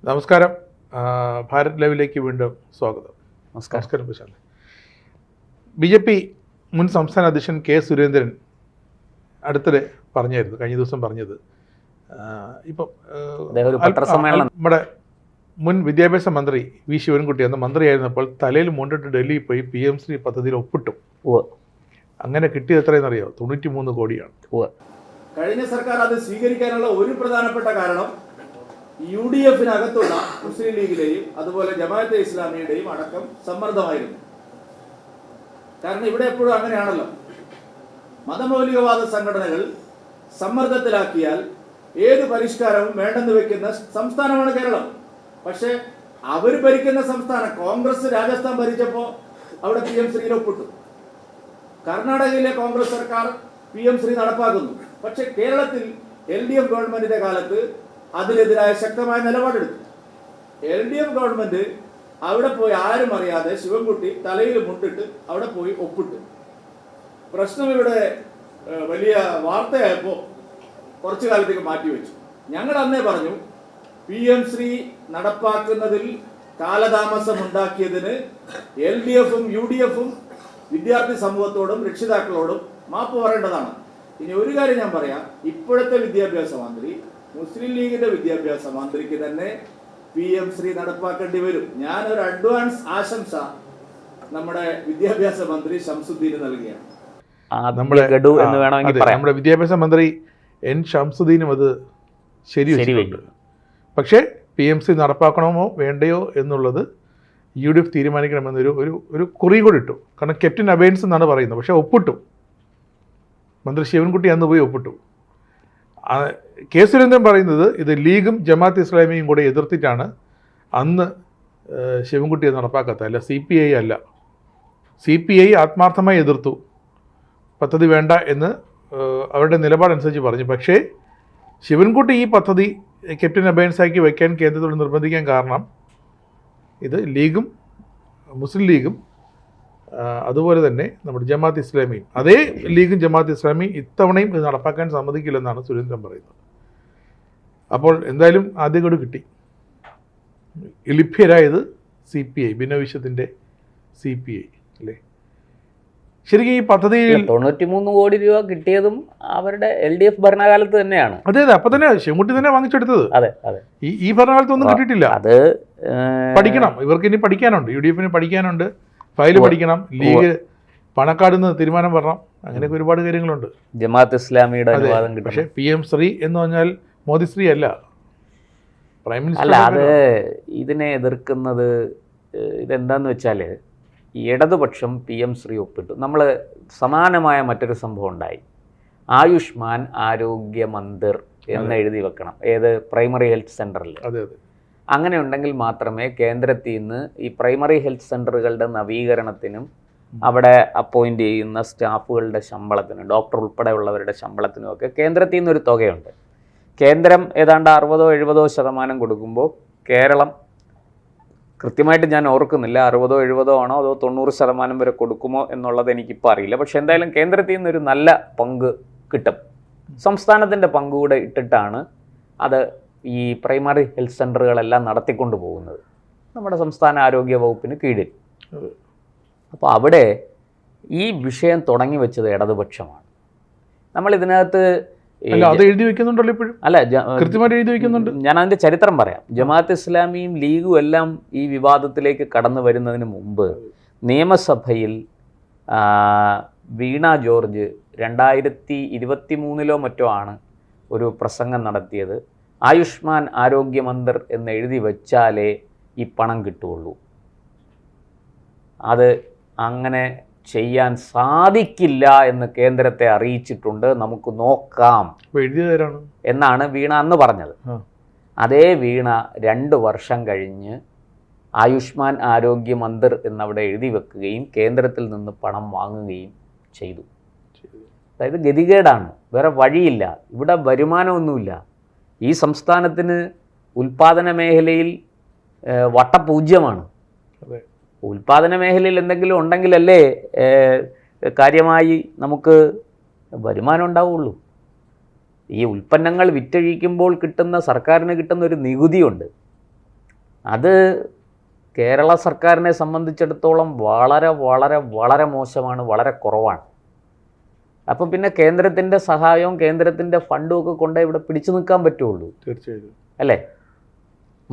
നമസ്കാരം. ഭാരത് ലൈവിലേക്ക് വീണ്ടും സ്വാഗതം. നമസ്കാരം വിശാൽ. BJP മുൻ സംസ്ഥാന അധ്യക്ഷൻ കെ സുരേന്ദ്രൻ അടുത്തിടെ പറഞ്ഞായിരുന്നു, കഴിഞ്ഞ ദിവസം പറഞ്ഞത്, ഇപ്പം നമ്മുടെ മുൻ വിദ്യാഭ്യാസ മന്ത്രി വി ശിവൻകുട്ടി എന്ന മന്ത്രിയായിരുന്നപ്പോൾ തലയിൽ മുണ്ടിട്ട് ഡൽഹിയിൽ പോയി PM ശ്രീ പദ്ധതിയിൽ ഒപ്പിട്ടു. അങ്ങനെ കിട്ടിയത് എത്രയെന്നറിയോ? 93 കോടിയാണ്. കഴിഞ്ഞ സർക്കാർ അത് സ്വീകരിക്കാനുള്ള ഒരു പ്രധാനപ്പെട്ട കാരണം UDF-നകത്തുള്ള മുസ്ലിം ലീഗിലെയും അതുപോലെ ജമാഅത്തെ ഇസ്ലാമിയുടെയും അടക്കം സമ്മർദ്ദമായിരുന്നു. കാരണം ഇവിടെ എപ്പോഴും അങ്ങനെയാണല്ലോ, മതമൗലികവാദ സംഘടനകൾ സമ്മർദ്ദത്തിലാക്കിയാൽ ഏത് പരിഷ്കാരവും വേണ്ടെന്ന് വെക്കുന്ന സംസ്ഥാനമാണ് കേരളം. പക്ഷെ അവർ ഭരിക്കുന്ന സംസ്ഥാനം കോൺഗ്രസ് രാജസ്ഥാൻ ഭരിച്ചപ്പോൾ അവിടെ PM ശ്രീയിൽ ഒപ്പിട്ടു. കർണാടകയിലെ കോൺഗ്രസ് സർക്കാർ PM ശ്രീ നടപ്പാക്കുന്നു. പക്ഷെ കേരളത്തിൽ LDF ഗവൺമെന്റിന്റെ കാലത്ത് അതിനെതിരായ ശക്തമായ നിലപാടെടുത്തു. LDF ഗവൺമെന്റ് അവിടെ പോയി ആരും അറിയാതെ ശിവൻകുട്ടി തലയിൽ മുണ്ടിട്ട് അവിടെ പോയി ഒപ്പിട്ടു. പ്രശ്നം ഇവിടെ വലിയ വാർത്തയായപ്പോൾ കുറച്ചു കാലത്തേക്ക് മാറ്റിവെച്ചു. ഞങ്ങൾ അന്നേ പറഞ്ഞു, PM ശ്രീ നടപ്പാക്കുന്നതിൽ കാലതാമസം ഉണ്ടാക്കിയതിന് LDF-ഉം UDF-ഉം വിദ്യാർത്ഥി സമൂഹത്തോടും രക്ഷിതാക്കളോടും മാപ്പ് പറയേണ്ടതാണ്. ഇനി ഒരു കാര്യം ഞാൻ പറയാം, ഇപ്പോഴത്തെ വിദ്യാഭ്യാസ മന്ത്രി മുസ്ലിം ലീഗിന്റെ വിദ്യാഭ്യാസ മന്ത്രിക്ക് തന്നെ PM ശ്രീ നടപ്പാക്കേണ്ടി വരും. ഞാനൊരു അഡ്വാൻസ് ആശംസ നമ്മുടെ വിദ്യാഭ്യാസ മന്ത്രി ശംസുദ്ദീന് നൽകുകയാണ്. നമ്മുടെ വിദ്യാഭ്യാസ മന്ത്രി N ശംസുദ്ദീനും അത് ശരിവെച്ചിട്ടുണ്ട്. പക്ഷേ PM ശ്രീ നടപ്പാക്കണമോ വേണ്ടയോ എന്നുള്ളത് UDF തീരുമാനിക്കണമെന്നൊരു ഒരു കുറി കൂടി ഇട്ടു. കാരണം ക്യാപ്റ്റൻ അബൈൻസ് എന്നാണ് പറയുന്നത്. പക്ഷേ ഒപ്പിട്ടു, മന്ത്രി ശിവൻകുട്ടി അന്ന് പോയി ഒപ്പിട്ടു. കെ സുരേന്ദ്രൻ പറയുന്നത് ഇത് ലീഗും ജമാഅത്ത് ഇസ്ലാമിയും കൂടെ എതിർത്തിട്ടാണ് അന്ന് ശിവൻകുട്ടി അത് നടപ്പാക്കാത്ത, അല്ല CPI അല്ല. CPI ആത്മാർത്ഥമായി എതിർത്തു, പദ്ധതി വേണ്ട എന്ന് അവരുടെ നിലപാടനുസരിച്ച് പറഞ്ഞു. പക്ഷേ ശിവൻകുട്ടി ഈ പദ്ധതി ക്യാപ്റ്റൻ അബൈൻസാക്കി വയ്ക്കാൻ കേന്ദ്രത്തോട് നിർബന്ധിക്കാൻ കാരണം ഇത് ലീഗും മുസ്ലിം ലീഗും അതുപോലെ തന്നെ നമ്മുടെ ജമാഅത്ത് ഇസ്ലാമിയും, അതേ ലീഗും ജമാഅത്ത് ഇസ്ലാമിയും ഇത്തവണയും ഇത് നടപ്പാക്കാൻ സമ്മതിക്കില്ലെന്നാണ് സുരേന്ദ്രൻ പറയുന്നത്. അപ്പോൾ എന്തായാലും ആദ്യ ഗഡു കിട്ടി. ലഭ്യരായത് CPI, ഭിന്നവിശ്വത്തിൻ്റെ CPI അല്ലേ? ശരിക്കും ഈ പദ്ധതിയിൽ 93 കോടി രൂപ കിട്ടിയതും അവരുടെ LDF ഭരണകാലത്ത് തന്നെയാണ്. അതെ, അപ്പൊ തന്നെ ശിവൻകുട്ടി തന്നെ വാങ്ങിച്ചെടുത്തത്. അതെ അതെ, ഈ ഭരണകാലത്ത് ഒന്നും കിട്ടിയിട്ടില്ല. അത് പഠിക്കണം, ഇവർക്ക് ഇനി പഠിക്കാനുണ്ട്, UDF-ന് പഠിക്കാനുണ്ട്, ഫയല് പഠിക്കണം, ലീഗ് പണക്കാടുന്ന് തീരുമാനം വരണം, അങ്ങനെയൊക്കെ ഒരുപാട് കാര്യങ്ങളുണ്ട്. ജമാഅത്ത് ഇസ്ലാമിയുടെ അനുവാദം കിട്ടും. പക്ഷേ PM ശ്രീ എന്ന് പറഞ്ഞാൽ മോദി ശ്രീ അല്ല, പ്രൈം മിനിസ്റ്റർ അല്ല. അത് ഇതിനെ എതിർക്കുന്നത് ഇതെന്താന്ന് വെച്ചാൽ ഇടതുപക്ഷം PM ശ്രീ ഒപ്പിട്ടു. നമ്മൾ സമാനമായ മറ്റൊരു സംഭവം ഉണ്ടായി. ആയുഷ്മാൻ ആരോഗ്യ മന്ദിർ എന്ന് എഴുതി വെക്കണം, ഏത് പ്രൈമറി ഹെൽത്ത് സെൻ്ററിൽ. അതെ അതെ, അങ്ങനെ ഉണ്ടെങ്കിൽ മാത്രമേ കേന്ദ്രത്തിൽ നിന്ന് ഈ പ്രൈമറി ഹെൽത്ത് സെൻ്ററുകളുടെ നവീകരണത്തിനും അവിടെ അപ്പോയിൻ്റ് ചെയ്യുന്ന സ്റ്റാഫുകളുടെ ശമ്പളത്തിനും ഡോക്ടർ ഉൾപ്പെടെയുള്ളവരുടെ ശമ്പളത്തിനും ഒക്കെ കേന്ദ്രത്തിൽ നിന്നൊരു തുകയുണ്ട്. കേന്ദ്രം ഏതാണ്ട് 60-70% കൊടുക്കുമ്പോൾ കേരളം, കൃത്യമായിട്ട് ഞാൻ ഓർക്കുന്നില്ല 60-70 ആണോ അതോ 90% വരെ കൊടുക്കുമോ എന്നുള്ളത് എനിക്കിപ്പോൾ അറിയില്ല. പക്ഷെ എന്തായാലും കേന്ദ്രത്തിൽ നിന്നൊരു നല്ല പങ്ക് കിട്ടും. സംസ്ഥാനത്തിൻ്റെ പങ്ക് കൂടെ ഇട്ടിട്ടാണ് അത് ഈ പ്രൈമറി ഹെൽത്ത് സെൻ്ററുകളെല്ലാം നടത്തിക്കൊണ്ട് പോകുന്നത് നമ്മുടെ സംസ്ഥാന ആരോഗ്യ വകുപ്പിന് കീഴിൽ. അപ്പോൾ അവിടെ ഈ വിഷയം തുടങ്ങി വെച്ചത് ഇടതുപക്ഷമാണ്. നമ്മൾ ഇതിനകത്ത് ഞാൻ അതിൻ്റെ ചരിത്രം പറയാം. ജമാഅത്ത് ഇസ്ലാമിയും ലീഗും എല്ലാം ഈ വിവാദത്തിലേക്ക് കടന്നു വരുന്നതിന് മുമ്പ് നിയമസഭയിൽ വീണ ജോർജ് 2023 മറ്റോ ആണ് ഒരു പ്രസംഗം നടത്തിയത്. ആയുഷ്മാൻ ആരോഗ്യ മന്ദിർ എന്ന് എഴുതി വെച്ചാലേ ഈ പണം കിട്ടുകയുള്ളൂ, അത് അങ്ങനെ ചെയ്യാൻ സാധിക്കില്ല എന്ന് കേന്ദ്രത്തെ അറിയിച്ചിട്ടുണ്ട്, നമുക്ക് നോക്കാം എന്നാണ് വീണ അന്ന് പറഞ്ഞത്. അതേ വീണ 2 വർഷം കഴിഞ്ഞ് ആയുഷ്മാൻ ആരോഗ്യ മന്ദിർ എന്നവിടെ എഴുതി വെക്കുകയും കേന്ദ്രത്തിൽ നിന്ന് പണം വാങ്ങുകയും ചെയ്തു. അതായത് ഗതികേടാണ്, വേറെ വഴിയില്ല. ഇവിടെ വരുമാനമൊന്നുമില്ല. ഈ സംസ്ഥാനത്തിന് ഉൽപ്പാദന മേഖലയിൽ വട്ടപൂജ്യമാണ്. ഉൽപ്പാദന മേഖലയിൽ എന്തെങ്കിലും ഉണ്ടെങ്കിലല്ലേ കാര്യമായി നമുക്ക് വരുമാനം ഉണ്ടാവുള്ളൂ. ഈ ഉൽപ്പന്നങ്ങൾ വിറ്റഴിക്കുമ്പോൾ കിട്ടുന്ന സർക്കാരിന് കിട്ടുന്ന ഒരു നികുതിയുണ്ട്. അത് കേരള സർക്കാരിനെ സംബന്ധിച്ചിടത്തോളം വളരെ വളരെ വളരെ മോശമാണ്, വളരെ കുറവാണ്. അപ്പം പിന്നെ കേന്ദ്രത്തിൻ്റെ സഹായവും കേന്ദ്രത്തിൻ്റെ ഫണ്ടും ഒക്കെ കൊണ്ടേ ഇവിടെ പിടിച്ചു നിൽക്കാൻ പറ്റുള്ളൂ. തീർച്ചയായും അല്ലേ?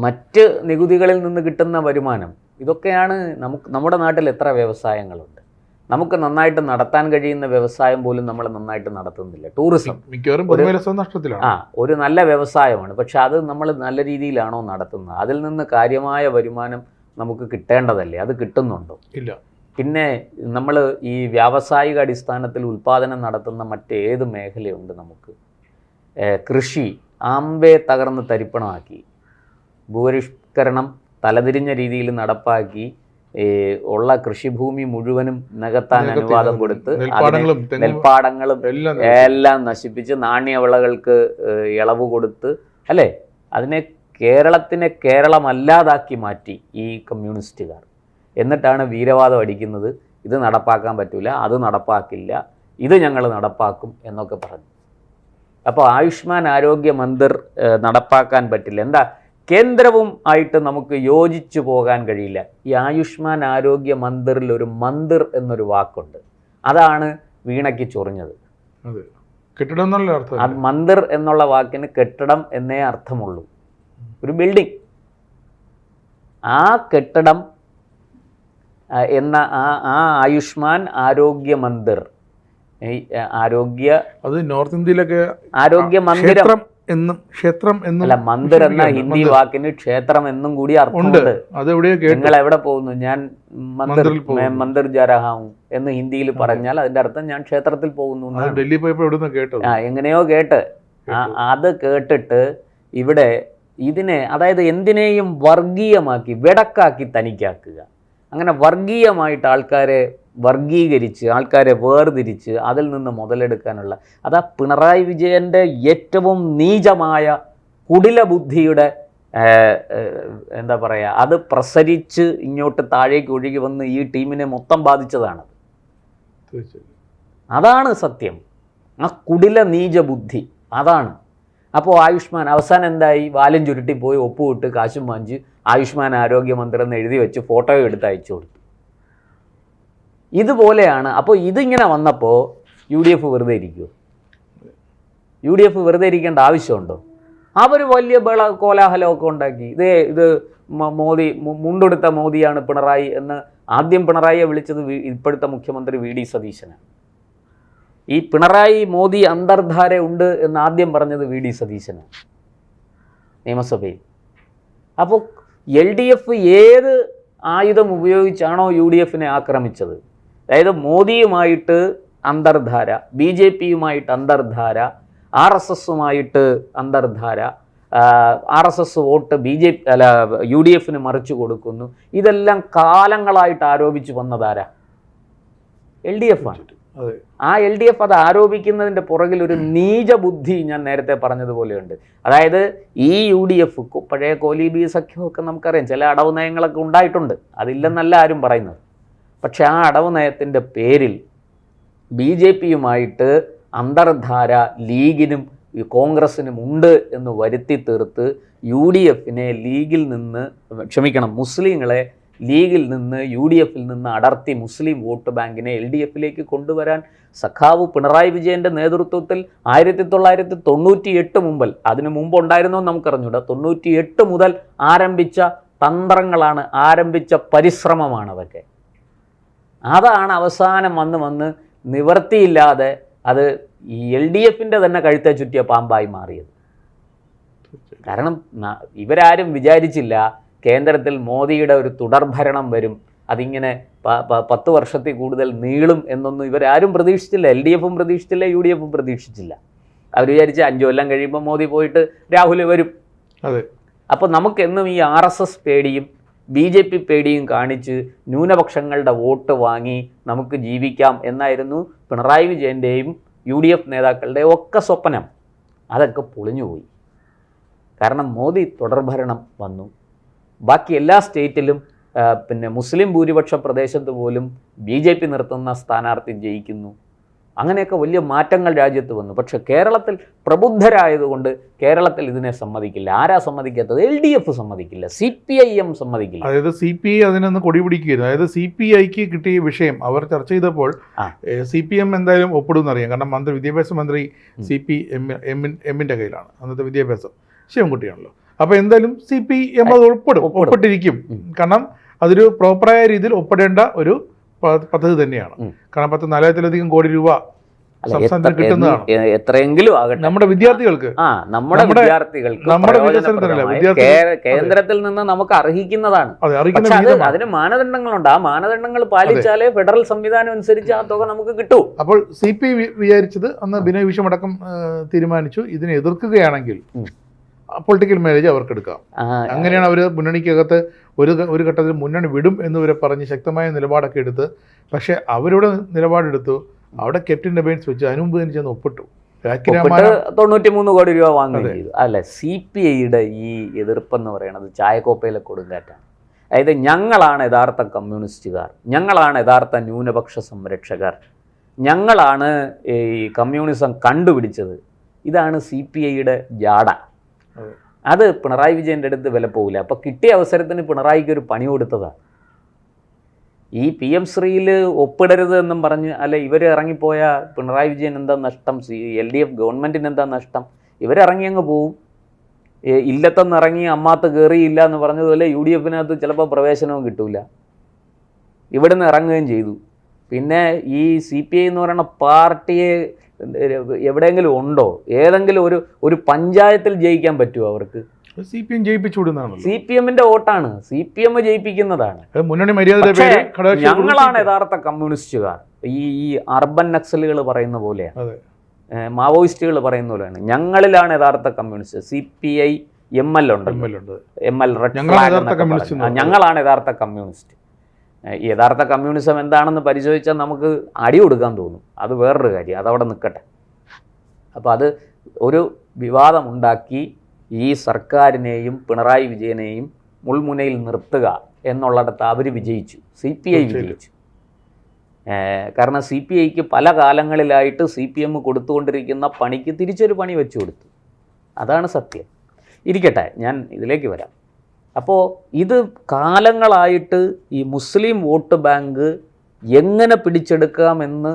മറ്റ് നികുതികളിൽ നിന്ന് കിട്ടുന്ന വരുമാനം, ഇതൊക്കെയാണ് നമ്മുടെ നാട്ടിൽ എത്ര വ്യവസായങ്ങളുണ്ട്. നമുക്ക് നന്നായിട്ട് നടത്താൻ കഴിയുന്ന വ്യവസായം പോലും നമ്മൾ നന്നായിട്ട് നടത്തുന്നില്ല. ടൂറിസം മിക്കവാറും നഷ്ടത്തിലാണ്. ഒരു നല്ല വ്യവസായമാണ്, പക്ഷെ അത് നമ്മൾ നല്ല രീതിയിലാണോ നടത്തുന്നത്? അതിൽ നിന്ന് കാര്യമായ വരുമാനം നമുക്ക് കിട്ടേണ്ടതല്ലേ? അത് കിട്ടുന്നുണ്ടോ? ഇല്ല. പിന്നെ നമ്മൾ ഈ വ്യാവസായിക അടിസ്ഥാനത്തിൽ ഉൽപ്പാദനം നടത്തുന്ന മറ്റേത് മേഖലയുണ്ട് നമുക്ക്? കൃഷി ആമ്പേ തകർന്ന് തരിപ്പണമാക്കി, ഭൂപരിഷ്കരണം തലതിരിഞ്ഞ രീതിയിൽ നടപ്പാക്കി, ഉള്ള കൃഷിഭൂമി മുഴുവനും നികത്താൻ അനുവാദം കൊടുത്ത് നെൽപ്പാടങ്ങളും എല്ലാം നശിപ്പിച്ച് നാണ്യവിളകൾക്ക് ഇളവ് കൊടുത്ത്, അല്ലേ? അതിനെ കേരളത്തിനെ കേരളമല്ലാതാക്കി മാറ്റി ഈ കമ്മ്യൂണിസ്റ്റുകാർ. എന്നിട്ടാണ് വീരവാദം അടിക്കുന്നത്, ഇത് നടപ്പാക്കാൻ പറ്റില്ല, അത് നടപ്പാക്കില്ല, ഇത് ഞങ്ങൾ നടപ്പാക്കും എന്നൊക്കെ പറഞ്ഞു. അപ്പോൾ ആയുഷ്മാൻ ആരോഗ്യ മന്ദിർ നടപ്പാക്കാൻ പറ്റില്ല. എന്താ? കേന്ദ്രവും ആയിട്ട് നമുക്ക് യോജിച്ചു പോകാൻ കഴിയില്ല. ഈ ആയുഷ്മാൻ ആരോഗ്യ മന്ദിറിൽ ഒരു മന്ദിർ എന്നൊരു വാക്കുണ്ട്, അതാണ് വീണയ്ക്ക് ചൊറിഞ്ഞത്. അത് മന്ദിർ എന്നുള്ള വാക്കിന് കെട്ടിടം എന്നേ അർത്ഥമുള്ളൂ, ഒരു ബിൽഡിംഗ്. ആ കെട്ടിടം എന്ന ആ ആയുഷ്മാൻ ആരോഗ്യ മന്ദിർ, അത് നോർത്ത് ഇന്ത്യയിലൊക്കെ ആരോഗ്യ മന്ദിരം എന്നും ക്ഷേത്രം എന്നും, അല്ല, മന്ദിർ എന്ന ഹിന്ദി വാക്കിന് ക്ഷേത്രം എന്നും കൂടി അർത്ഥമുണ്ട്. നിങ്ങൾ എവിടെ പോകുന്നു? ഞാൻ മന്ദിർ ജാ രഹാ ഹൂം എന്ന് ഹിന്ദിയിൽ പറഞ്ഞാൽ അതിന്റെ അർത്ഥം ഞാൻ ക്ഷേത്രത്തിൽ പോകുന്നു. ഡൽഹി പോയപ്പോൾ എങ്ങനെയോ കേട്ട് അത് കേട്ടിട്ട് ഇവിടെ ഇതിനെ, അതായത് എന്തിനേയും വർഗീയമാക്കി വെടക്കാക്കി തനിക്കാക്കുക, അങ്ങനെ വർഗീയമായിട്ട് ആൾക്കാരെ വർഗീകരിച്ച് ആൾക്കാരെ വേർതിരിച്ച് അതിൽ നിന്ന് മുതലെടുക്കാനുള്ള, അതാ പിണറായി വിജയൻ്റെ ഏറ്റവും നീചമായ കുടില ബുദ്ധിയുടെ എന്താ പറയുക, അത് പ്രസരിച്ച് ഇങ്ങോട്ട് താഴേക്ക് ഒഴുകി വന്ന് ഈ ടീമിനെ മൊത്തം ബാധിച്ചതാണ്. അതാണ് സത്യം, ആ കുടില നീച ബുദ്ധി അതാണ്. അപ്പോൾ ആയുഷ്മാൻ അവസാനം എന്തായി? വാലും ചുരുട്ടി പോയി ഒപ്പുവിട്ട് കാശും വാങ്ങിച്ച് ആയുഷ്മാൻ ആരോഗ്യ മന്ദിരം എന്ന് എഴുതി വെച്ച് ഫോട്ടോ എടുത്ത് അയച്ചു കൊടുത്തു. ഇതുപോലെയാണ്. അപ്പോൾ ഇതിങ്ങനെ വന്നപ്പോൾ UDF വെറുതെ ഇരിക്കുമോ? UDF വെറുതെ ഇരിക്കേണ്ട ആവശ്യമുണ്ടോ? അവർ വലിയ കോലാഹലമൊക്കെ ഉണ്ടാക്കി. ഇത് മോദി മുണ്ടെടുത്ത മോദിയാണ് പിണറായി എന്ന് ആദ്യം പിണറായിയെ വിളിച്ചത് ഇപ്പോഴത്തെ മുഖ്യമന്ത്രി VD സതീശനാണ്. ഈ പിണറായി മോദി അന്തർധാര ഉണ്ട് എന്ന് ആദ്യം പറഞ്ഞത് VD സതീശനാണ് നിയമസഭയിൽ. അപ്പോൾ LDF ഏത് ആയുധം ഉപയോഗിച്ചാണോ UDFനെ ആക്രമിച്ചത്, അതായത് മോദിയുമായിട്ട് അന്തർധാര, BJPയുമായിട്ട് അന്തർധാര, RSSുമായിട്ട് അന്തർധാര, RSS വോട്ട് UDFന് മറിച്ചു കൊടുക്കുന്നു, ഇതെല്ലാം കാലങ്ങളായിട്ട് ആരോപിച്ചു വന്നതാരാ? LDF ആണ്. ആ LDF അത് ആരോപിക്കുന്നതിൻ്റെ പുറകിൽ ഒരു നീച ബുദ്ധി ഞാൻ നേരത്തെ പറഞ്ഞതുപോലെയുണ്ട്. അതായത് ഈ UDF പഴയ കോലീബി സഖ്യമൊക്കെ നമുക്കറിയാം, ചില അടവ് നയങ്ങളൊക്കെ ഉണ്ടായിട്ടുണ്ട്, അതില്ലെന്നല്ല ആരും പറയുന്നത്. പക്ഷെ ആ അടവ് നയത്തിൻ്റെ പേരിൽ BJPയുമായിട്ട് അന്തർധാര ലീഗിനും കോൺഗ്രസിനും ഉണ്ട് എന്ന് വരുത്തി തീർത്ത് UDFനെ ലീഗിൽ നിന്ന്, മുസ്ലിങ്ങളെ ലീഗിൽ നിന്ന് UDFിൽ നിന്ന് അടർത്തി മുസ്ലിം വോട്ട് ബാങ്കിനെ LDFിലേക്ക് കൊണ്ടുവരാൻ സഖാവ് പിണറായി വിജയൻ്റെ നേതൃത്വത്തിൽ 1998 മുമ്പൽ, അതിനു മുമ്പ് ഉണ്ടായിരുന്നോ നമുക്കറിഞ്ഞൂടാ, 98 മുതൽ ആരംഭിച്ച തന്ത്രങ്ങളാണ്, ആരംഭിച്ച പരിശ്രമമാണ് അതൊക്കെ. അതാണ് അവസാനം വന്ന് നിവർത്തിയില്ലാതെ അത് ഈ LDFിൻ്റെ തന്നെ കഴുത്തെ ചുറ്റിയ പാമ്പായി മാറിയത്. കാരണം ഇവരാരും വിചാരിച്ചില്ല കേന്ദ്രത്തിൽ മോദിയുടെ ഒരു തുടർഭരണം വരും, അതിങ്ങനെ 10 വർഷത്തിൽ കൂടുതൽ നീളും എന്നൊന്നും ഇവരാരും പ്രതീക്ഷിച്ചില്ല. LDFും പ്രതീക്ഷിച്ചില്ല, UDFും പ്രതീക്ഷിച്ചില്ല. അവർ വിചാരിച്ച 5 കൊല്ലം കഴിയുമ്പോൾ മോദി പോയിട്ട് രാഹുൽ വരും. അപ്പോൾ നമുക്കെന്നും ഈ RSS പേടിയും BJP പേടിയും കാണിച്ച് ന്യൂനപക്ഷങ്ങളുടെ വോട്ട് വാങ്ങി നമുക്ക് ജീവിക്കാം എന്നായിരുന്നു പിണറായി വിജയൻ്റെയും UDF നേതാക്കളുടെയും ഒക്കെ സ്വപ്നം. അതൊക്കെ പൊളിഞ്ഞുപോയി. കാരണം മോദി തുടർഭരണം വന്നു. ബാക്കി എല്ലാ സ്റ്റേറ്റിലും പിന്നെ മുസ്ലിം ഭൂരിപക്ഷ പ്രദേശത്ത് പോലും BJP നിർത്തുന്ന സ്ഥാനാർത്ഥി ജയിക്കുന്നു. അങ്ങനെയൊക്കെ വലിയ മാറ്റങ്ങൾ രാജ്യത്ത് വന്നു. പക്ഷെ കേരളത്തിൽ പ്രബുദ്ധരായതുകൊണ്ട് കേരളത്തിൽ ഇതിനെ സമ്മതിക്കില്ല. ആരാ സമ്മതിക്കാത്തത്? LDF സമ്മതിക്കില്ല, CPIM സമ്മതിക്കില്ല. അതായത് CPI അതിനൊന്ന് കൊടി പിടിക്കുകയായിരുന്നു. അതായത് CPIക്ക് കിട്ടിയ വിഷയം അവർ ചർച്ച ചെയ്തപ്പോൾ CPM എന്തായാലും ഒപ്പിടുമെന്നറിയാം. കാരണം വിദ്യാഭ്യാസ മന്ത്രി CPM-ന്റെ കയ്യിലാണ് അന്നത്തെ വിദ്യാഭ്യാസം, ശിവൻകുട്ടിയാണല്ലോ. അപ്പോൾ എന്തായാലും CPM അത് ഒപ്പിട്ടിരിക്കും. കാരണം അതൊരു പ്രോപ്പറായ രീതിയിൽ ഒപ്പിടേണ്ട ഒരു പദ്ധതി തന്നെയാണ്. കാരണം 4,000-ലധികം കോടി രൂപ സംസ്ഥാനത്തിന് കിട്ടുന്നതാണ്. എത്രയെങ്കിലും ആകട്ടെ നമ്മുടെ വിദ്യാർത്ഥികൾക്ക്, നമ്മുടെ വികസനത്തിനല്ല, കേന്ദ്രത്തിൽ നിന്ന് നമുക്ക് അർഹിക്കുന്നതാണ്. അതിന് മാനദണ്ഡങ്ങളുണ്ട്. ആ മാനദണ്ഡങ്ങൾ പാലിച്ചാലേ ഫെഡറൽ സംവിധാനം അനുസരിച്ച് ആ തുക നമുക്ക് കിട്ടൂ. അപ്പോൾ CPI വിചാരിച്ചത് അന്ന് ബിനോയ് വിശ്വമടക്കം തീരുമാനിച്ചു, ഇതിനെ എതിർക്കുകയാണെങ്കിൽ പൊളിറ്റിക്കൽ മാരേജ് അവർക്ക് എടുക്കാം. അങ്ങനെയാണ് അവർ മുന്നണിക്കകത്ത് ഒരു ഘട്ടത്തിൽ മുന്നണി വിടും എന്നിവരെ പറഞ്ഞ് ശക്തമായ നിലപാടൊക്കെ എടുത്ത്. പക്ഷെ അവരുടെ നിലപാടെടുത്തു. അവിടെ ക്യാപ്റ്റൻ അബൈൻസ് വെച്ച് അതിനുമുമ്പ് തന്നെ ചെന്ന് ഒപ്പിട്ടു. 93 കോടി രൂപ വാങ്ങുകയും ചെയ്തു. അല്ല, CPIയുടെ ഈ എതിർപ്പെന്ന് പറയുന്നത് ചായക്കോപ്പയിലെ കൊടുങ്കാറ്റാണ്. അതായത് ഞങ്ങളാണ് യഥാർത്ഥ കമ്മ്യൂണിസ്റ്റുകാർ, ഞങ്ങളാണ് യഥാർത്ഥ ന്യൂനപക്ഷ സംരക്ഷകർ, ഞങ്ങളാണ് ഈ കമ്മ്യൂണിസം കണ്ടുപിടിച്ചത്. ഇതാണ് CPIയുടെ ജാട. അത് പിണറായി വിജയൻ്റെ അടുത്ത് വില പോകില്ല. അപ്പോൾ കിട്ടിയ അവസരത്തിന് പിണറായിക്ക് ഒരു പണി കൊടുത്തതാണ്. ഈ PM ശ്രീയിൽ ഒപ്പിടരുത് എന്നും പറഞ്ഞ് അല്ല ഇവർ ഇറങ്ങിപ്പോയ പിണറായി വിജയൻ എന്താ നഷ്ടം, LDF ഗവൺമെൻറ്റിന് എന്താ നഷ്ടം? ഇവരിറങ്ങി അങ്ങ് പോവും. ഇല്ലത്തൊന്ന് ഇറങ്ങി അമ്മാത്ത് കയറിയില്ല എന്ന് പറഞ്ഞതുപോലെ UDF-നകത്ത് ചിലപ്പോൾ പ്രവേശനവും കിട്ടില്ല. ഇവിടുന്ന് ഇറങ്ങുകയും ചെയ്തു. പിന്നെ ഈ CPI എന്ന് പറയുന്ന പാർട്ടിയെ എവിടെയെങ്കിലും ഉണ്ടോ? ഏതെങ്കിലും ഒരു പഞ്ചായത്തിൽ ജയിക്കാൻ പറ്റുമോ അവർക്ക്? CPM ജയിപ്പിച്ചു വിടുന്നതാണ്. CPM-ന്റെ വോട്ടാണ്, CPM ജയിപ്പിക്കുന്നതാണ്. ഞങ്ങളാണ് യഥാർത്ഥ കമ്മ്യൂണിസ്റ്റുകാർ. ഈ അർബൻ നക്സലുകൾ പറയുന്ന പോലെയാണ്, മാവോയിസ്റ്റുകൾ പറയുന്ന പോലെയാണ്. ഞങ്ങളിലാണ് യഥാർത്ഥ കമ്മ്യൂണിസ്റ്റ്. CPI-ML ഉണ്ട്, ML റെഡ് ഫ്ലാഗ്. ഞങ്ങളാണ് യഥാർത്ഥ കമ്മ്യൂണിസ്റ്റ്. യഥാർത്ഥ കമ്മ്യൂണിസം എന്താണെന്ന് പരിശോധിച്ചാൽ നമുക്ക് അടി കൊടുക്കാൻ തോന്നും. അത് വേറൊരു കാര്യം, അതവിടെ നിൽക്കട്ടെ. അപ്പോൾ അത് ഒരു വിവാദമുണ്ടാക്കി ഈ സർക്കാരിനെയും പിണറായി വിജയനെയും മുൾമുനയിൽ നിർത്തുക എന്നുള്ളിടത്ത് അവർ വിജയിച്ചു, CPI വിജയിച്ചു. കാരണം CPIക്ക് പല കാലങ്ങളിലായിട്ട് CPM കൊടുത്തുകൊണ്ടിരിക്കുന്ന പണിക്ക് തിരിച്ചൊരു പണി വെച്ചു കൊടുത്തു. അതാണ് സത്യം. ഇരിക്കട്ടെ, ഞാൻ ഇതിലേക്ക് വരാം. അപ്പോൾ ഇത് കാലങ്ങളായിട്ട് ഈ മുസ്ലിം വോട്ട് ബാങ്ക് എങ്ങനെ പിടിച്ചെടുക്കാമെന്ന്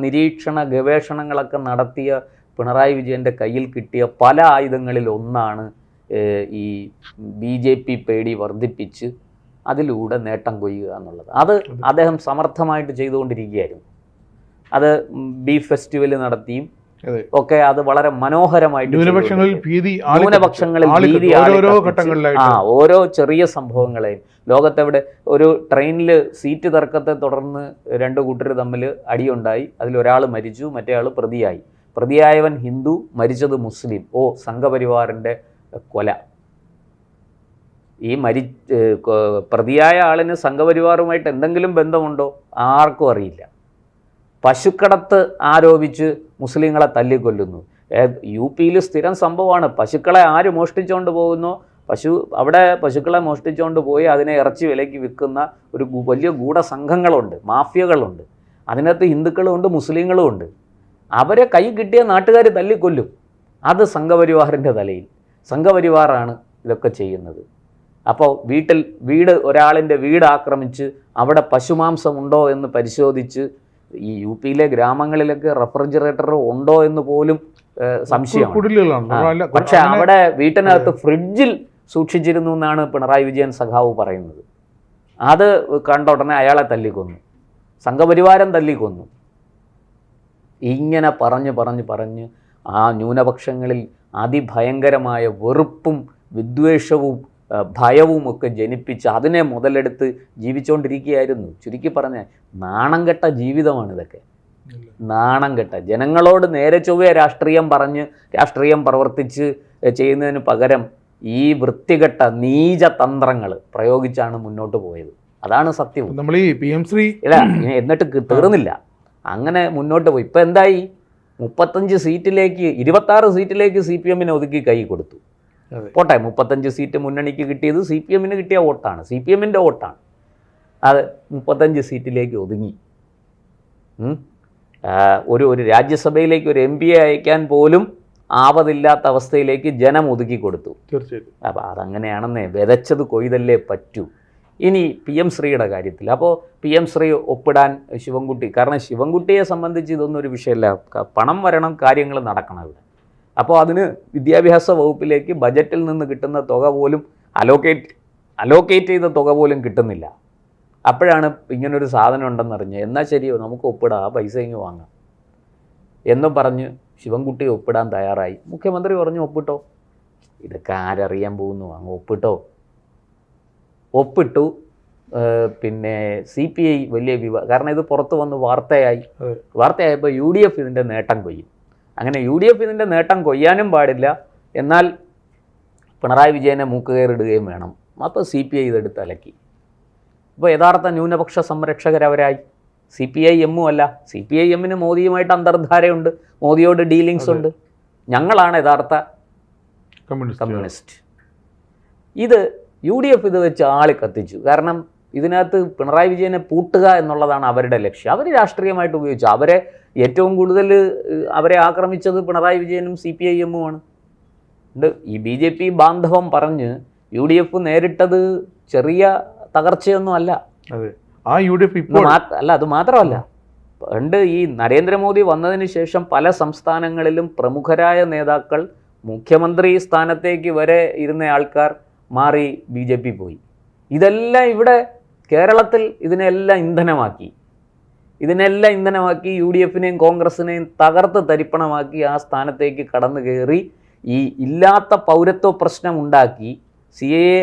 നിരീക്ഷണ ഗവേഷണങ്ങളൊക്കെ നടത്തിയ പിണറായി വിജയൻ്റെ കയ്യിൽ കിട്ടിയ പല ആയുധങ്ങളിൽ ഒന്നാണ് ഈ BJP പേടി വർദ്ധിപ്പിച്ച് അതിലൂടെ നേട്ടം കൊയ്യുക എന്നുള്ളത്. അത് അദ്ദേഹം സമർത്ഥമായിട്ട് ചെയ്തുകൊണ്ടിരിക്കുകയായിരുന്നു. അത് ബീഫ് ഫെസ്റ്റിവൽ നടത്തിയും ഒക്കെ അത് വളരെ മനോഹരമായിട്ട് ന്യൂനപക്ഷങ്ങളിൽ ഭീതി ഓരോ ചെറിയ സംഭവങ്ങളെയും ലോകത്തെവിടെ ഒരു ട്രെയിനിൽ സീറ്റ് തർക്കത്തെ തുടർന്ന് 2 കൂട്ടർ തമ്മിൽ അടിയുണ്ടായി. അതിലൊരാൾ മരിച്ചു, മറ്റേ ആൾ പ്രതിയായി. പ്രതിയായവൻ ഹിന്ദു, മരിച്ചത് മുസ്ലിം. സംഘപരിവാറിൻ്റെ കൊല. ഈ പ്രതിയായ ആളിന് സംഘപരിവാറുമായിട്ട് എന്തെങ്കിലും ബന്ധമുണ്ടോ? ആർക്കും അറിയില്ല. പശുക്കടത്ത് ആരോപിച്ച് മുസ്ലിങ്ങളെ തല്ലിക്കൊല്ലുന്നു. UP-യിൽ സ്ഥിരം സംഭവമാണ്. പശുക്കളെ ആര് മോഷ്ടിച്ചുകൊണ്ട് പോകുന്നോ, അവിടെ പശുക്കളെ മോഷ്ടിച്ചുകൊണ്ട് പോയി അതിനെ ഇറച്ചി വിലയ്ക്ക് വിൽക്കുന്ന ഒരു വലിയ ഗൂഢസംഘങ്ങളുണ്ട്, മാഫിയകളുണ്ട്. അതിനകത്ത് ഹിന്ദുക്കളുമുണ്ട്, മുസ്ലിങ്ങളുമുണ്ട്. അവരെ കൈ കിട്ടിയ നാട്ടുകാർ തല്ലിക്കൊല്ലും. അത് സംഘപരിവാറിൻ്റെ തലയിൽ. സംഘപരിവാറാണ് ഇതൊക്കെ ചെയ്യുന്നത്. അപ്പോൾ ഒരാളിൻ്റെ വീട് ആക്രമിച്ച് അവിടെ പശുമാംസമുണ്ടോ എന്ന് പരിശോധിച്ച് ഈ UP-യിലെ ഗ്രാമങ്ങളിലൊക്കെ റെഫ്രിജറേറ്റർ ഉണ്ടോ എന്ന് പോലും സംശയമാണ്. പക്ഷെ അവിടെ വീട്ടിനകത്ത് ഫ്രിഡ്ജിൽ സൂക്ഷിച്ചിരുന്നു എന്നാണ് പിണറായി വിജയൻ സഖാവ് പറയുന്നത്. അത് കണ്ട ഉടനെ അയാളെ തല്ലിക്കൊന്നു, സംഘപരിവാരം തല്ലിക്കൊന്നു. ഇങ്ങനെ പറഞ്ഞ് ആ ന്യൂനപക്ഷങ്ങളിൽ അതിഭയങ്കരമായ വെറുപ്പും വിദ്വേഷവും ഭയവും ഒക്കെ ജനിപ്പിച്ച് അതിനെ മുതലെടുത്ത് ജീവിച്ചുകൊണ്ടിരിക്കുകയായിരുന്നു. ചുരുക്കി പറഞ്ഞാൽ നാണം കെട്ട ജീവിതമാണിതൊക്കെ. നാണം കെട്ട ജനങ്ങളോട് നേരെ ചൊവ്വേ രാഷ്ട്രീയം പ്രവർത്തിച്ച് ചെയ്യുന്നതിന് പകരം ഈ വൃത്തികെട്ട നീച തന്ത്രങ്ങൾ പ്രയോഗിച്ചാണ് മുന്നോട്ട് പോയത്. അതാണ് സത്യം. നമ്മൾ ഈ PM ശ്രീ എന്നിട്ട് തീർന്നില്ല, അങ്ങനെ മുന്നോട്ട് പോയി. ഇപ്പം എന്തായി? 26 സീറ്റിലേക്ക് CPM-നെ ഒതുക്കി കൈ കൊടുത്തു. പോട്ടെ, 35 സീറ്റ് മുന്നണിക്ക് കിട്ടിയത് CPM-ന് കിട്ടിയ വോട്ടാണ്, CPM-ൻ്റെ വോട്ടാണ്. അത് 35 സീറ്റിലേക്ക് ഒതുങ്ങി. ഒരു രാജ്യസഭയിലേക്ക് ഒരു MP അയക്കാൻ പോലും ആവതില്ലാത്ത അവസ്ഥയിലേക്ക് ജനം ഒതുക്കി കൊടുത്തു. തീർച്ചയായിട്ടും. അപ്പോൾ അതങ്ങനെയാണെന്നേ, വിതച്ചത് കൊയ്തല്ലേ പറ്റൂ. ഇനി PM ശ്രീയുടെ കാര്യത്തിൽ, അപ്പോൾ PM ശ്രീ ഒപ്പിടാൻ ശിവൻകുട്ടി, കാരണം ശിവൻകുട്ടിയെ സംബന്ധിച്ച് ഇതൊന്നും ഒരു വിഷയമല്ല, പണം വരണം, കാര്യങ്ങൾ നടക്കണം ഇവിടെ. അപ്പോൾ അതിന് വിദ്യാഭ്യാസ വകുപ്പിലേക്ക് ബജറ്റിൽ നിന്ന് കിട്ടുന്ന തുക പോലും അലോക്കേറ്റ് ചെയ്ത തുക പോലും കിട്ടുന്നില്ല. അപ്പോഴാണ് ഇങ്ങനൊരു സാധനം ഉണ്ടെന്നറിഞ്ഞ്, എന്നാൽ ശരിയോ നമുക്ക് ഒപ്പിടാം, ആ പൈസ ഇങ്ങ് വാങ്ങാം എന്നും പറഞ്ഞ് ശിവൻകുട്ടി ഒപ്പിടാൻ തയ്യാറായി. മുഖ്യമന്ത്രി പറഞ്ഞു ഒപ്പിട്ടോ, ഇതൊക്കെ ആരറിയാൻ പോകുന്നു, അങ്ങ് ഒപ്പിട്ടോ. ഒപ്പിട്ടു. പിന്നെ CPI വലിയ കാരണം ഇത് പുറത്ത് വന്ന് വാർത്തയായപ്പോൾ UDF ഇതിൻ്റെ നേട്ടം കൊയ്യും. അങ്ങനെ UDF ഇതിൻ്റെ നേട്ടം കൊയ്യാനും പാടില്ല, എന്നാൽ പിണറായി വിജയനെ മൂക്കുകയറിടുകയും വേണം. അപ്പോൾ CPI ഇതെടുത്ത് അലക്കി. ഇപ്പോൾ യഥാർത്ഥ ന്യൂനപക്ഷ സംരക്ഷകരവരായി. CPIM അല്ല, CPIMന് മോദിയുമായിട്ട് അന്തർധാരയുണ്ട്, മോദിയോട് ഡീലിങ്സ് ഉണ്ട്. ഞങ്ങളാണ് യഥാർത്ഥ കമ്മ്യൂണിസ്റ്റ്. ഇത് UDF ഇത് വെച്ച് ആളി കത്തിച്ചു. കാരണം ഇതിനകത്ത് പിണറായി വിജയനെ പൂട്ടുക എന്നുള്ളതാണ് അവരുടെ ലക്ഷ്യം. അവർ രാഷ്ട്രീയമായിട്ട് ഉപയോഗിച്ചു. അവരെ ഏറ്റവും കൂടുതൽ അവരെ ആക്രമിച്ചത് പിണറായി വിജയനും CPIM-ഉമാണ്. ഈ BJP ബാന്ധവം പറഞ്ഞ് UDF നേരിട്ടത് ചെറിയ തകർച്ചയൊന്നും അല്ല. ആ UDF അല്ല, അത് മാത്രമല്ല, പണ്ട് ഈ നരേന്ദ്രമോദി വന്നതിന് ശേഷം പല സംസ്ഥാനങ്ങളിലും പ്രമുഖരായ നേതാക്കൾ, മുഖ്യമന്ത്രി സ്ഥാനത്തേക്ക് വരെ ഇരുന്ന ആൾക്കാർ മാറി BJP പോയി. ഇതെല്ലാം ഇവിടെ കേരളത്തിൽ ഇതിനെല്ലാം ഇന്ധനമാക്കി UDF-നെയും കോൺഗ്രസിനെയും തകർത്ത് തരിപ്പണമാക്കി ആ സ്ഥാനത്തേക്ക് കടന്നു കയറി ഈ ഇല്ലാത്ത പൗരത്വ പ്രശ്നം ഉണ്ടാക്കി. CAA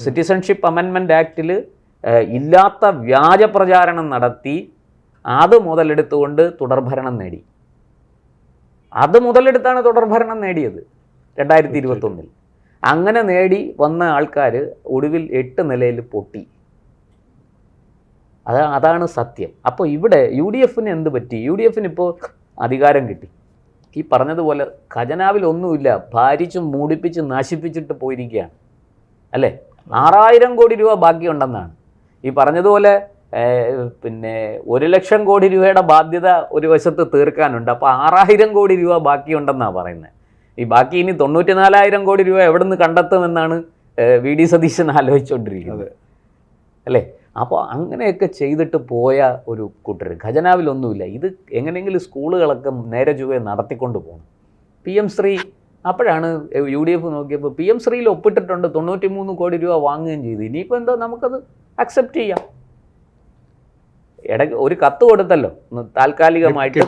സിറ്റിസൺഷിപ്പ് അമെൻമെൻറ്റ് ആക്ടിൽ ഇല്ലാത്ത വ്യാജ പ്രചാരണം നടത്തി അത് മുതലെടുത്തുകൊണ്ട് തുടർഭരണം നേടി. അത് മുതലെടുത്താണ് തുടർഭരണം നേടിയത് 2021. അങ്ങനെ നേടി വന്ന ആൾക്കാർ ഒടുവിൽ 8 നിലയിൽ പൊട്ടി. അതാണ് സത്യം. അപ്പോൾ ഇവിടെ UDF-ന് എന്ത് പറ്റി? UDF-ന് ഇപ്പോൾ അധികാരം കിട്ടി. ഈ പറഞ്ഞതുപോലെ ഖജനാവിൽ ഒന്നുമില്ല, ഭാരിച്ചും മൂടിപ്പിച്ച് നശിപ്പിച്ചിട്ട് പോയിരിക്കുകയാണ് അല്ലേ. 6000 കോടി രൂപ ബാക്കിയുണ്ടെന്നാണ് ഈ പറഞ്ഞതുപോലെ. പിന്നെ 1 ലക്ഷം കോടി രൂപയുടെ ബാധ്യത ഒരു വശത്ത് തീർക്കാനുണ്ട്. അപ്പോൾ 6000 കോടി രൂപ ബാക്കിയുണ്ടെന്നാണ് പറയുന്നത്. ഈ ബാക്കി ഇനി 94,000 കോടി രൂപ എവിടെ നിന്ന് കണ്ടെത്തുമെന്നാണ് VD സതീശൻ ആലോചിച്ചുകൊണ്ടിരിക്കുന്നത് അല്ലേ. അപ്പോൾ അങ്ങനെയൊക്കെ ചെയ്തിട്ട് പോയ ഒരു കൂട്ടർ, ഖജനാവിലൊന്നുമില്ല. ഇത് എങ്ങനെയെങ്കിലും സ്കൂളുകളൊക്കെ നേരെ ചൊവ്വേ നടത്തിക്കൊണ്ട് പോകണം. PM ശ്രീ അപ്പോഴാണ് UDF നോക്കിയപ്പോൾ PM ശ്രീയിൽ ഒപ്പിട്ടിട്ടുണ്ട്, 93 കോടി രൂപ വാങ്ങുകയും ചെയ്തു. ഇനിയിപ്പോൾ എന്താ, നമുക്കത് അക്സെപ്റ്റ് ചെയ്യാം. ഇടയ്ക്ക് ഒരു കത്ത് കൊടുത്തല്ലോ, താൽക്കാലികമായിട്ട്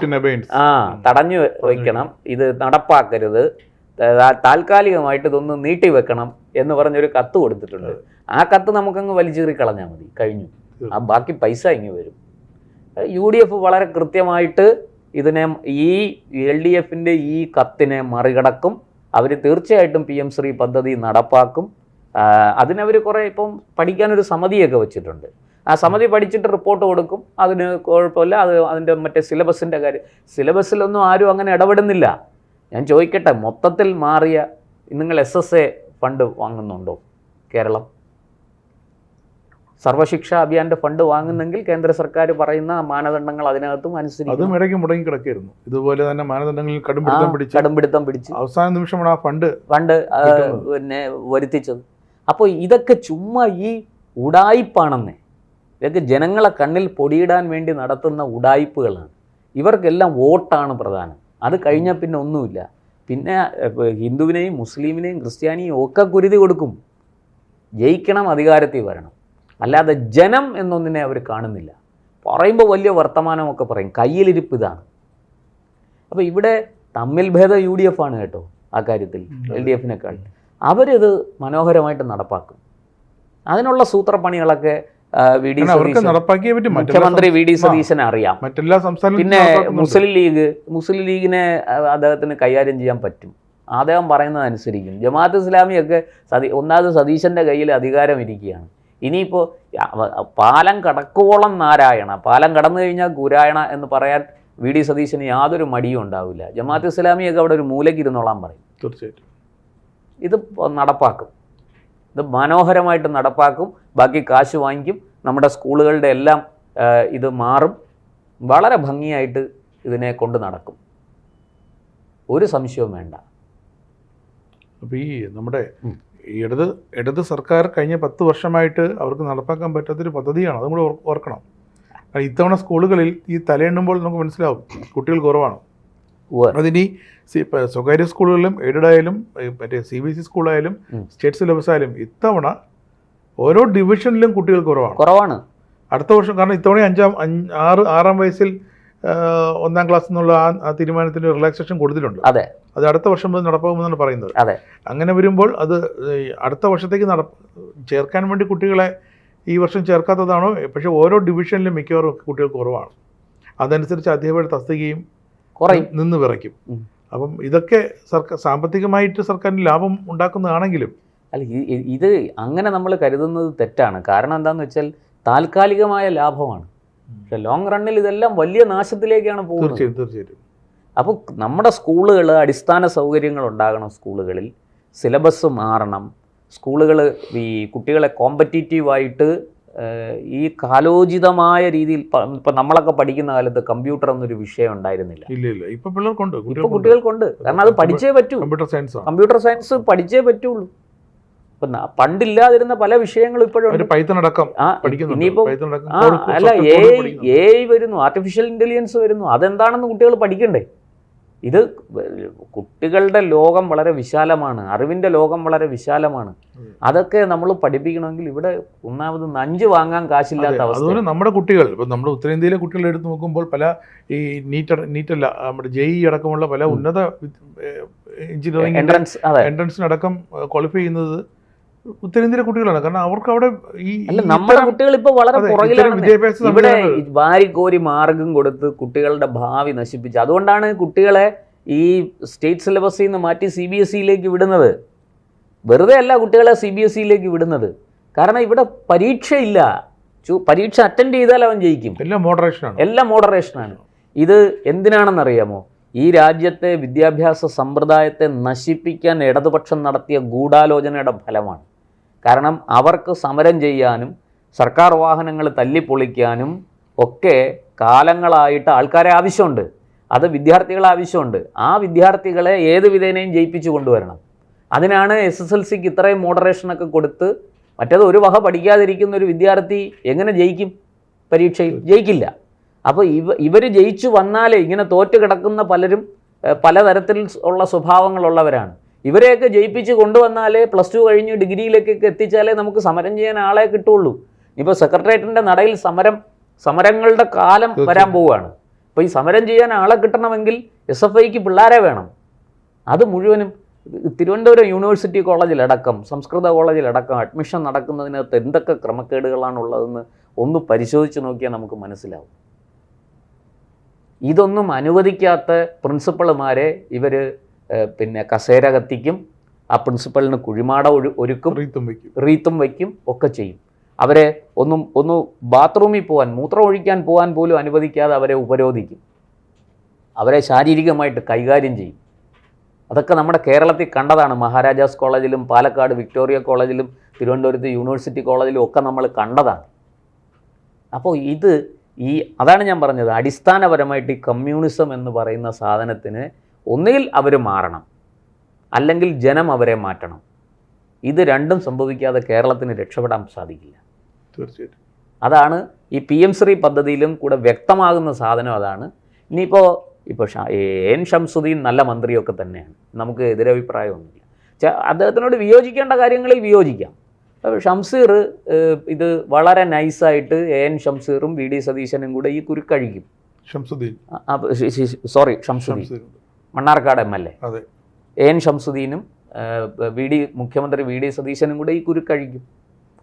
തടഞ്ഞു വയ്ക്കണം, ഇത് നടപ്പാക്കരുത്, താൽക്കാലികമായിട്ട് ഇതൊന്ന് നീട്ടിവെക്കണം എന്ന് പറഞ്ഞൊരു കത്ത് കൊടുത്തിട്ടുണ്ട്. ആ കത്ത് നമുക്കങ്ങ് വലിച്ചേറി കളഞ്ഞാൽ മതി, കഴിഞ്ഞു. ആ ബാക്കി പൈസ ഇങ്ങ് വരും. UDF വളരെ കൃത്യമായിട്ട് ഇതിനെ, ഈ LDF-ന്റെ ഈ കത്തിനെ മറികടക്കും. അവർ തീർച്ചയായിട്ടും PM ശ്രീ പദ്ധതി നടപ്പാക്കും. അതിനവർ കുറേ ഇപ്പം പഠിക്കാനൊരു സമിതിയൊക്കെ വെച്ചിട്ടുണ്ട്. ആ സമിതി പഠിച്ചിട്ട് റിപ്പോർട്ട് കൊടുക്കും. അതിന് കുഴപ്പമില്ല. അതിൻ്റെ മറ്റേ സിലബസിൻ്റെ കാര്യം, സിലബസിലൊന്നും ആരും അങ്ങനെ ഇടപെടുന്നില്ല. ഞാൻ ചോദിക്കട്ടെ, മൊത്തത്തിൽ മാറിയ, നിങ്ങൾ SSA ഫണ്ട് വാങ്ങുന്നുണ്ടോ കേരളം? സർവശിക്ഷ അഭിയാന്റെ ഫണ്ട് വാങ്ങുന്നെങ്കിൽ കേന്ദ്ര സർക്കാർ പറയുന്ന മാനദണ്ഡങ്ങൾ അതിനകത്തും അനുസരിച്ച്. അതും ഇടയ്ക്ക് മുടങ്ങി കിടക്കായിരുന്നു. ഇതുപോലെ തന്നെ മാനദണ്ഡങ്ങളിൽ കടുംപിടുത്തം പിടിച്ച് അവസാന നിമിഷമാണ് ആ ഫണ്ട് പിന്നെ വരുത്തിച്ചത്. അപ്പോൾ ഇതൊക്കെ ചുമ്മാ ഈ ഉഡായിപ്പാണെന്നേ. ഇതൊക്കെ ജനങ്ങളെ കണ്ണിൽ പൊടിയിടാൻ വേണ്ടി നടത്തുന്ന ഉഡായിപ്പുകളാണ്. ഇവർക്കെല്ലാം വോട്ടാണ് പ്രധാനം. അത് കഴിഞ്ഞാൽ പിന്നെ ഒന്നുമില്ല. പിന്നെ ഹിന്ദുവിനെയും മുസ്ലിമിനെയും ക്രിസ്ത്യാനിയും ഒക്കെ കുരുതി കൊടുക്കും. ജയിക്കണം, അധികാരത്തിൽ വരണം. അല്ലാതെ ജനം എന്നൊന്നിനെ അവർ കാണുന്നില്ല. പറയുമ്പോൾ വലിയ വർത്തമാനമൊക്കെ പറയും, കയ്യിലിരിപ്പ് ഇതാണ്. അപ്പോൾ ഇവിടെ തമ്മിൽ ഭേദ UDF ആണ് കേട്ടോ ആ കാര്യത്തിൽ, LDF-നേക്കാൾ. അവരിത് മനോഹരമായിട്ട് നടപ്പാക്കും. അതിനുള്ള സൂത്രപ്പണികളൊക്കെ മുഖ്യമന്ത്രി VD സതീശനെ അറിയാം. പിന്നെ മുസ്ലിം ലീഗിനെ അദ്ദേഹത്തിന് കൈകാര്യം ചെയ്യാൻ പറ്റും. അദ്ദേഹം പറയുന്നത് അനുസരിക്കും. ജമാഅത്ത് ഇസ്ലാമിയൊക്കെ ഒന്നാമത് സതീശൻ്റെ കയ്യിൽ അധികാരം ഇരിക്കുകയാണ്. ഇനിയിപ്പോൾ പാലം കടക്കുവോളം നാരായണ, പാലം കടന്നു കഴിഞ്ഞാൽ ഗുരായണ എന്ന് പറയാൻ VD സതീശന് യാതൊരു മടിയും ഉണ്ടാവില്ല. ജമാഅത്ത് ഇസ്ലാമിയൊക്കെ അവിടെ ഒരു മൂലയ്ക്ക് ഇരുന്നോളാൻ പറയും. തീർച്ചയായിട്ടും ഇത് നടപ്പാക്കും. ഇത് മനോഹരമായിട്ട് നടപ്പാക്കും. ബാക്കി കാശ് വാങ്ങിക്കും. നമ്മുടെ സ്കൂളുകളുടെ എല്ലാം ഇത് മാറും. വളരെ ഭംഗിയായിട്ട് ഇതിനെ കൊണ്ട് നടക്കും, ഒരു സംശയവും വേണ്ട. അപ്പോൾ ഈ നമ്മുടെ ഇടത് സർക്കാർ കഴിഞ്ഞ 10 വർഷമായിട്ട് അവർക്ക് നടപ്പാക്കാൻ പറ്റാത്തൊരു പദ്ധതിയാണ്, അതും കൂടെ ഓർക്കണം. ഇത്തവണ സ്കൂളുകളിൽ ഈ തലയെണ്ണുമ്പോൾ നമുക്ക് മനസ്സിലാവും കുട്ടികൾ കുറവാണ്. അതിനി സ്വകാര്യ സ്കൂളുകളിലും എയ്ഡഡ് ആയാലും മറ്റേ CBSE സ്കൂളായാലും സ്റ്റേറ്റ് സിലബസ് ആയാലും ഇത്തവണ ഓരോ ഡിവിഷനിലും കുട്ടികൾ കുറവാണ്. അടുത്ത വർഷം, കാരണം ഇത്തവണ 6-ആം വയസ്സിൽ 1ാം ക്ലാസ് എന്നുള്ള ആ തീരുമാനത്തിന് റിലാക്സേഷൻ കൊടുത്തിട്ടുണ്ട്. അതെ, അത് അടുത്ത വർഷം മുതൽ നടപ്പാകുമെന്നാണ് പറയുന്നത്. അതെ, അങ്ങനെ വരുമ്പോൾ അത് അടുത്ത വർഷത്തേക്ക് ചേർക്കാൻ വേണ്ടി കുട്ടികളെ ഈ വർഷം ചേർക്കാത്തതാണോ? പക്ഷേ ഓരോ ഡിവിഷനിലും മിക്കവാറും കുട്ടികൾ കുറവാണ്. അതനുസരിച്ച് അധ്യാപകരുടെ തസ്തികയും നിന്ന് വിറയ്ക്കും. അപ്പം ഇതൊക്കെ സാമ്പത്തികമായിട്ട് സർക്കാരിന് ലാഭം ഉണ്ടാക്കുന്നതാണെങ്കിലും അല്ല, ഇത് അങ്ങനെ നമ്മൾ കരുതുന്നത് തെറ്റാണ്. കാരണം എന്താണെന്ന് വെച്ചാൽ താൽക്കാലികമായ ലാഭമാണ്, പക്ഷെ ലോങ് റണ്ണിൽ ഇതെല്ലാം വലിയ നാശത്തിലേക്കാണ് പോകുന്നത്. തീർച്ചയായിട്ടും. അപ്പോൾ നമ്മുടെ സ്കൂളുകൾ, അടിസ്ഥാന സൗകര്യങ്ങൾ ഉണ്ടാകണം, സ്കൂളുകളിൽ സിലബസ് മാറണം, സ്കൂളുകൾ ഈ കുട്ടികളെ കോമ്പറ്റീറ്റീവായിട്ട് ഈ കാലോചിതമായ രീതിയിൽ, ഇപ്പം നമ്മളൊക്കെ പഠിക്കുന്ന കാലത്ത് കമ്പ്യൂട്ടർ എന്നൊരു വിഷയം ഉണ്ടായിരുന്നില്ല. ഇല്ല, ഇപ്പം പിള്ളേർക്കുണ്ട്, ഇപ്പോൾ കുട്ടികൾക്കുണ്ട്. കാരണം അത് പഠിച്ചേ പറ്റൂ, കമ്പ്യൂട്ടർ സയൻസ് പഠിച്ചേ പറ്റുള്ളൂ. ഇപ്പം പണ്ടില്ലാതിരുന്ന പല വിഷയങ്ങളും ഇപ്പോഴും ഇനിയിപ്പോൾ അല്ല AI വരുന്നു, ആർട്ടിഫിഷ്യൽ ഇൻ്റലിജൻസ് വരുന്നു, അതെന്താണെന്ന് കുട്ടികൾ പഠിക്കണ്ടേ? ഇത് കുട്ടികളുടെ ലോകം വളരെ വിശാലമാണ്, അറിവിൻ്റെ ലോകം വളരെ വിശാലമാണ്. അതൊക്കെ നമ്മൾ പഠിപ്പിക്കണമെങ്കിൽ ഇവിടെ ഒന്നാമത് നഞ്ച് വാങ്ങാൻ കാശില്ലാത്ത അവസ്ഥ. അതുപോലെ നമ്മുടെ കുട്ടികൾ, ഇപ്പം നമ്മുടെ ഉത്തരേന്ത്യയിലെ കുട്ടികളെ എടുത്ത് നോക്കുമ്പോൾ പല ഈ നീറ്റല്ല നമ്മുടെ JEE അടക്കമുള്ള പല ഉന്നത എഞ്ചിനീയറിംഗ് എൻട്രൻസിനടക്കം ക്വാളിഫൈ ചെയ്യുന്നത് ഉത്തരേന്ത്യയിലെ കുട്ടികളാണ്. കാരണം അവർക്ക് അവിടെ ഈ നമ്മുടെ കുട്ടികൾ ഇപ്പോൾ വളരെ പുറകിലാണ്. ഇവിടെ വാരിക്കോരി മാർഗം കൊടുത്ത് കുട്ടികളുടെ ഭാവി നശിപ്പിച്ച്, അതുകൊണ്ടാണ് കുട്ടികളെ ഈ സ്റ്റേറ്റ് സിലബസിൽ നിന്ന് മാറ്റി CBSEയിലേക്ക് വിടുന്നത്. വെറുതെ അല്ല കുട്ടികളെ CBSEയിലേക്ക് വിടുന്നത്, കാരണം ഇവിടെ പരീക്ഷയില്ല. പരീക്ഷ അറ്റൻഡ് ചെയ്താൽ അവൻ ജയിക്കും. എല്ലാം മോഡറേഷനാണ്. ഇത് എന്തിനാണെന്നറിയാമോ? ഈ രാജ്യത്തെ വിദ്യാഭ്യാസ സമ്പ്രദായത്തെ നശിപ്പിക്കാൻ ഇടതുപക്ഷം നടത്തിയ ഗൂഢാലോചനയുടെ ഫലമാണ്. കാരണം അവർക്ക് സമരം ചെയ്യാനും സർക്കാർ വാഹനങ്ങൾ തല്ലിപ്പൊളിക്കാനും ഒക്കെ കാലങ്ങളായിട്ട് ആൾക്കാരെ ആവശ്യമുണ്ട്, അത് വിദ്യാർത്ഥികളെ ആവശ്യമുണ്ട്. ആ വിദ്യാർത്ഥികളെ ഏത് വിധേനയും ജയിപ്പിച്ചു കൊണ്ടുവരണം. അതിനാണ് SSLCക്ക് ഇത്രയും മോഡറേഷനൊക്കെ കൊടുത്ത്. മറ്റേത് ഒരു വക പഠിക്കാതിരിക്കുന്ന ഒരു വിദ്യാർത്ഥി എങ്ങനെ ജയിക്കും? പരീക്ഷയിൽ ജയിക്കില്ല. അപ്പോൾ ഇവർ ജയിച്ചു വന്നാലേ, ഇങ്ങനെ തോറ്റ് കിടക്കുന്ന പലരും പലതരത്തിൽ ഉള്ള സ്വഭാവങ്ങളുള്ളവരാണ്. ഇവരെയൊക്കെ ജയിപ്പിച്ച് കൊണ്ടുവന്നാലേ +2 കഴിഞ്ഞ് ഡിഗ്രിയിലേക്കൊക്കെ എത്തിച്ചാലേ നമുക്ക് സമരം ചെയ്യാൻ ആളെ കിട്ടുള്ളൂ. ഇപ്പോൾ സെക്രട്ടേറിയറ്റിൻ്റെ നടയിൽ സമരങ്ങളുടെ കാലം വരാൻ പോവുകയാണ്. അപ്പോൾ ഈ സമരം ചെയ്യാൻ ആളെ കിട്ടണമെങ്കിൽ SFIക്ക് പിള്ളേരെ വേണം. അത് മുഴുവനും തിരുവനന്തപുരം യൂണിവേഴ്സിറ്റി കോളേജിലടക്കം, സംസ്കൃത കോളേജിലടക്കം അഡ്മിഷൻ നടക്കുന്നതിനകത്ത് എന്തൊക്കെ ക്രമക്കേടുകളാണുള്ളതെന്ന് ഒന്ന് പരിശോധിച്ച് നോക്കിയാൽ നമുക്ക് മനസ്സിലാവും. ഇതൊന്നും അനുവദിക്കാത്ത പ്രിൻസിപ്പൾമാരെ ഇവർ പിന്നെ കസേര കത്തിക്കും, ആ പ്രിൻസിപ്പളിന് കുഴിമാട ഒരുക്കും, റീത്തും വയ്ക്കും, ഒക്കെ ചെയ്യും. അവരെ ഒന്ന് ബാത്റൂമിൽ പോകാൻ, മൂത്രം ഒഴിക്കാൻ പോകാൻ പോലും അനുവദിക്കാതെ അവരെ ഉപരോധിക്കും, അവരെ ശാരീരികമായിട്ട് കൈകാര്യം ചെയ്യും. അതൊക്കെ നമ്മുടെ കേരളത്തിൽ കണ്ടതാണ്. മഹാരാജാസ് കോളേജിലും പാലക്കാട് വിക്ടോറിയ കോളേജിലും തിരുവനന്തപുരത്ത് യൂണിവേഴ്സിറ്റി കോളേജിലും ഒക്കെ നമ്മൾ കണ്ടതാണ്. അപ്പോൾ അതാണ് ഞാൻ പറഞ്ഞത്, അടിസ്ഥാനപരമായിട്ട് ഈ കമ്മ്യൂണിസം എന്ന് പറയുന്ന സാധനത്തിന് ഒന്നുകിൽ അവർ മാറണം, അല്ലെങ്കിൽ ജനം അവരെ മാറ്റണം. ഇത് രണ്ടും സംഭവിക്കാതെ കേരളത്തിന് രക്ഷപ്പെടാൻ സാധിക്കില്ല. തീർച്ചയായിട്ടും. അതാണ് ഈ PM ശ്രീ പദ്ധതിയിലും കൂടെ വ്യക്തമാകുന്ന സാധനം. അതാണ്. ഇനിയിപ്പോൾ എൻ ഷംസുദ്ദീൻ നല്ല മന്ത്രിയൊക്കെ തന്നെയാണ്, നമുക്ക് എതിരഭിപ്രായമൊന്നുമില്ല. അദ്ദേഹത്തിനോട് വിയോജിക്കേണ്ട കാര്യങ്ങളിൽ വിയോജിക്കാം. ഷംസീർ ഇത് വളരെ നൈസായിട്ട് AN ഷംസീറും VD സതീശനും കൂടെ ഈ കുരുക്കഴിക്കും. ഷംസുദ്ദീൻ മണ്ണാർക്കാട് MLA AN ഷംസുദ്ദീനും മുഖ്യമന്ത്രി VD സതീശനും കൂടെ ഈ കുരുക്കഴിക്കും.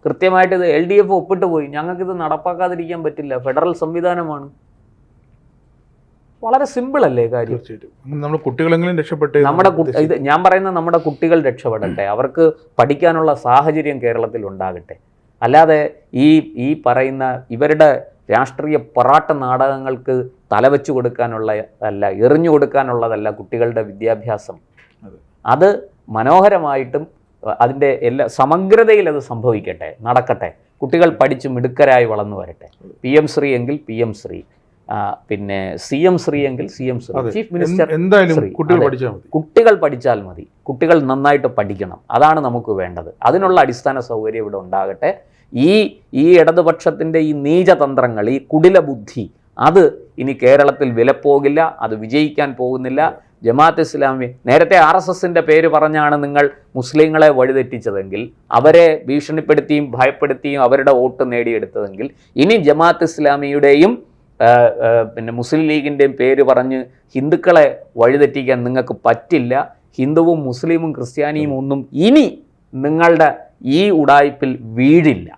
കൃത്യമായിട്ട് ഇത് LDF ഒപ്പിട്ട് പോയി, ഞങ്ങൾക്കിത് നടപ്പാക്കാതിരിക്കാൻ പറ്റില്ല, ഫെഡറൽ സംവിധാനമാണ്. വളരെ സിമ്പിൾ അല്ലേ കാര്യം? നമ്മുടെ കുട്ടികളെങ്കിലും രക്ഷപ്പെട്ടെ, ഞാൻ പറയുന്നത് നമ്മുടെ കുട്ടികൾ രക്ഷപ്പെടട്ടെ, അവർക്ക് പഠിക്കാനുള്ള സാഹചര്യം കേരളത്തിൽ ഉണ്ടാകട്ടെ. അല്ലാതെ ഈ പറയുന്ന ഇവരുടെ രാഷ്ട്രീയ പൊറാട്ട നാടകങ്ങൾക്ക് തലവെച്ചു കൊടുക്കാനുള്ളതല്ല, എറിഞ്ഞു കൊടുക്കാനുള്ളതല്ല കുട്ടികളുടെ വിദ്യാഭ്യാസം. അത് മനോഹരമായിട്ടും അതിൻ്റെ എല്ലാ സമഗ്രതയിൽ അത് സംഭവിക്കട്ടെ, നടക്കട്ടെ. കുട്ടികൾ പഠിച്ച് മിടുക്കരായി വളർന്നു വരട്ടെ. PM ശ്രീ എങ്കിൽ PM ശ്രീ, പിന്നെ CM ശ്രീ എങ്കിൽ CM ശ്രീ, ചീഫ് മിനിസ്റ്റർ എന്തായാലും ശ്രീ. കുട്ടികൾ അതെ. പഠിച്ചാൽ മതി. കുട്ടികൾ പഠിച്ചാൽ മതി. കുട്ടികൾ നന്നായിട്ട് പഠിക്കണം. അതാണ് നമുക്ക് വേണ്ടത്. അതിനുള്ള അടിസ്ഥാന സൗകര്യം ഇവിടെ ഉണ്ടാകട്ടെ. ഈ ഇടതുപക്ഷത്തിൻ്റെ ഈ നീചതന്ത്രങ്ങൾ, ഈ കുടില ബുദ്ധി, അത് ഇനി കേരളത്തിൽ വിലപ്പോകില്ല. അത് വിജയിക്കാൻ പോകുന്നില്ല. ജമാഅത്ത് ഇസ്ലാമി നേരത്തെ RSSന്റെ പേര് പറഞ്ഞാണ് നിങ്ങൾ മുസ്ലിങ്ങളെ വഴിതെറ്റിച്ചതെങ്കിൽ, അവരെ ഭീഷണിപ്പെടുത്തിയും ഭയപ്പെടുത്തിയും അവരുടെ വോട്ട് നേടിയെടുത്തതെങ്കിൽ, ഇനി ജമാഅത്ത് ഇസ്ലാമിയുടെയും പിന്നെ മുസ്ലിം ലീഗിൻ്റെയും പേര് പറഞ്ഞ് ഹിന്ദുക്കളെ വഴിതെറ്റിക്കാൻ നിങ്ങൾക്ക് പറ്റില്ല. ഹിന്ദുവും മുസ്ലിമും ക്രിസ്ത്യാനിയും ഒന്നും ഇനി നിങ്ങളുടെ ഈ ഉഡായിപ്പിൽ വീഴില്ല.